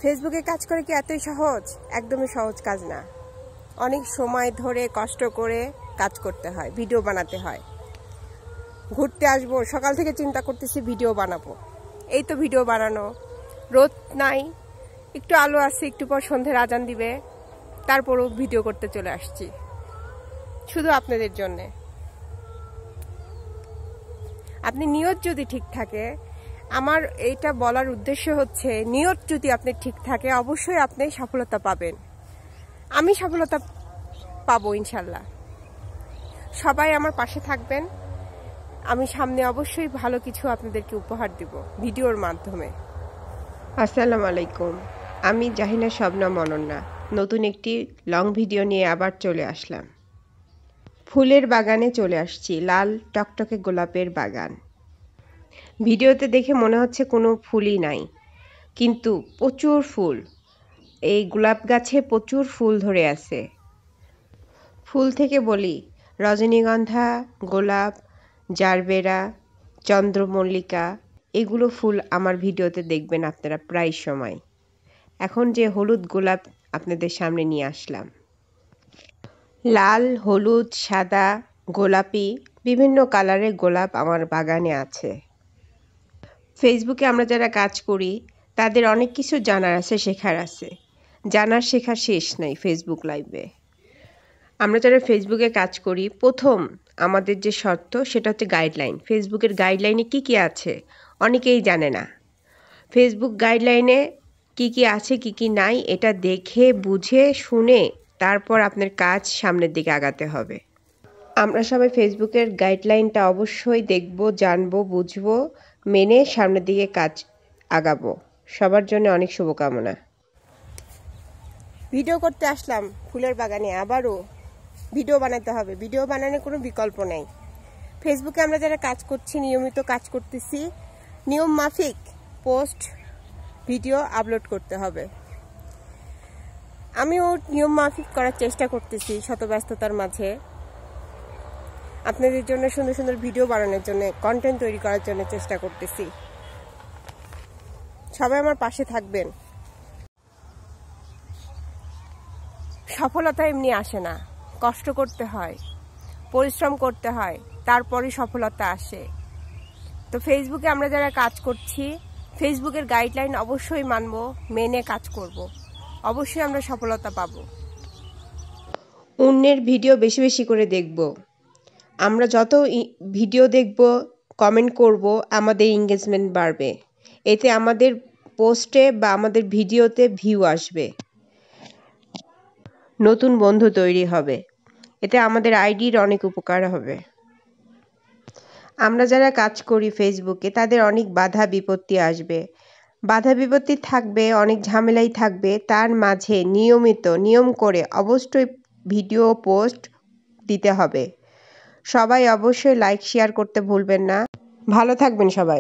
ফেসবুকে কাজ করে কি এতই সহজ? একদমই সহজ কাজ না। অনেক সময় ধরে কষ্ট করে কাজ করতে হয়, ভিডিও বানাতে হয়। ঘুরতে আসবো, সকাল থেকে চিন্তা করতেছি ভিডিও বানাবো। এই তো ভিডিও বানানো, রোদ নাই, একটু আলো আসছে, একটু পর সন্ধ্যের আজান দিবে, তারপরও ভিডিও করতে চলে আসছি শুধু আপনাদের জন্যে। আপনি নিয়ত যদি ঠিক থাকে, আমার এইটা বলার উদ্দেশ্য হচ্ছে নিয়ত যদি আপনি ঠিক থাকে অবশ্যই আপনি সফলতা পাবেন। আমি সফলতা পাবো ইনশাল্লাহ। সবাই আমার পাশে থাকবেন। আমি সামনে অবশ্যই ভালো কিছু আপনাদেরকে উপহার দিব ভিডিওর মাধ্যমে। আসসালামু আলাইকুম, আমি জাহিনা শবনম অনন্যা নতুন একটি লং ভিডিও নিয়ে আবার চলে আসলাম। ফুলের বাগানে চলে আসছি, লাল টকটকে গোলাপের বাগান। ভিডিওতে দেখে মনে হচ্ছে কোনো ফুলই নাই, কিন্তু প্রচুর ফুল। এই গোলাপ গাছে প্রচুর ফুল ধরে আছে। ফুল থেকে বলি রজনীগন্ধা, গোলাপ, জারবেরা, চন্দ্রমল্লিকা, এগুলো ফুল আমার ভিডিওতে দেখবেন আপনারা প্রায় সময়। এখন যে হলুদ গোলাপ আপনাদের সামনে নিয়ে আসলাম, লাল, হলুদ, সাদা, গোলাপি বিভিন্ন কালারের গোলাপ আমার বাগানে আছে। ফেসবুকে আমরা যারা কাজ করি তাদের অনেক কিছু জানার আছে, শেখার আছে। জানার শেখার শেষ নাই ফেসবুক লাইভে। আমরা যারা ফেসবুকে কাজ করি, প্রথম আমাদের যে শর্ত সেটা হচ্ছে গাইডলাইন। ফেসবুকের গাইডলাইনে কি কি আছে অনেকেই জানে না। ফেসবুক গাইডলাইনে কি কি আছে কি কি নাই এটা দেখে বুঝে শুনে তারপর আপনার কাজ সামনের দিকে আগাতে হবে। আমরা সবাই ফেসবুকের গাইডলাইনটা অবশ্যই দেখব, জানবো, বুঝবো, মেনে সামনের দিকে কাজ আগাবো। সবার জন্য অনেক শুভকামনা। ভিডিও করতে আসলাম ফুলের বাগানে, আবারও ভিডিও বানাতে হবে। ভিডিও বানানোর কোনো বিকল্প নেই। ফেসবুকে আমরা যারা কাজ করছি, নিয়মিত কাজ করতেছি, নিয়ম মাফিক পোস্ট ভিডিও আপলোড করতে হবে। আমিও নিয়ম মাফিক করার চেষ্টা করতেছি শত ব্যস্ততার মাঝে। আপনাদের জন্য সুন্দর সুন্দর ভিডিও বানানোর জন্য, কন্টেন্ট তৈরি করার জন্য চেষ্টা করতেছি। সবাই আমার পাশে থাকবেন। সফলতা এমনি আসে না, কষ্ট করতে হয়, পরিশ্রম করতে হয়, তারপরই সফলতা আসে। তো ফেসবুকে আমরা যারা কাজ করছি, ফেসবুকের গাইডলাইন অবশ্যই মানব, মেনে কাজ করব, অবশ্যই আমরা সফলতা পাব। অন্যের ভিডিও বেশি বেশি করে দেখব। আমরা যত ভিডিও দেখব, কমেন্ট করব, আমাদের এঙ্গেজমেন্ট বাড়বে। এতে আমাদের পোস্টে বা আমাদের ভিডিওতে ভিউ আসবে, নতুন বন্ধু তৈরি হবে। এতে আমাদের আইডির অনেক উপকার হবে। আমরা যারা কাজ করি ফেসবুকে তাদের অনেক বাধা বিপত্তি আসবে, বাধা বিপত্তি থাকবে, অনেক ঝামেলাই থাকবে। তার মাঝে নিয়মিত নিয়ম করে অবশ্যই ভিডিও পোস্ট দিতে হবে। সবাই অবশ্যই লাইক শেয়ার করতে ভুলবেন না। ভালো থাকবেন সবাই।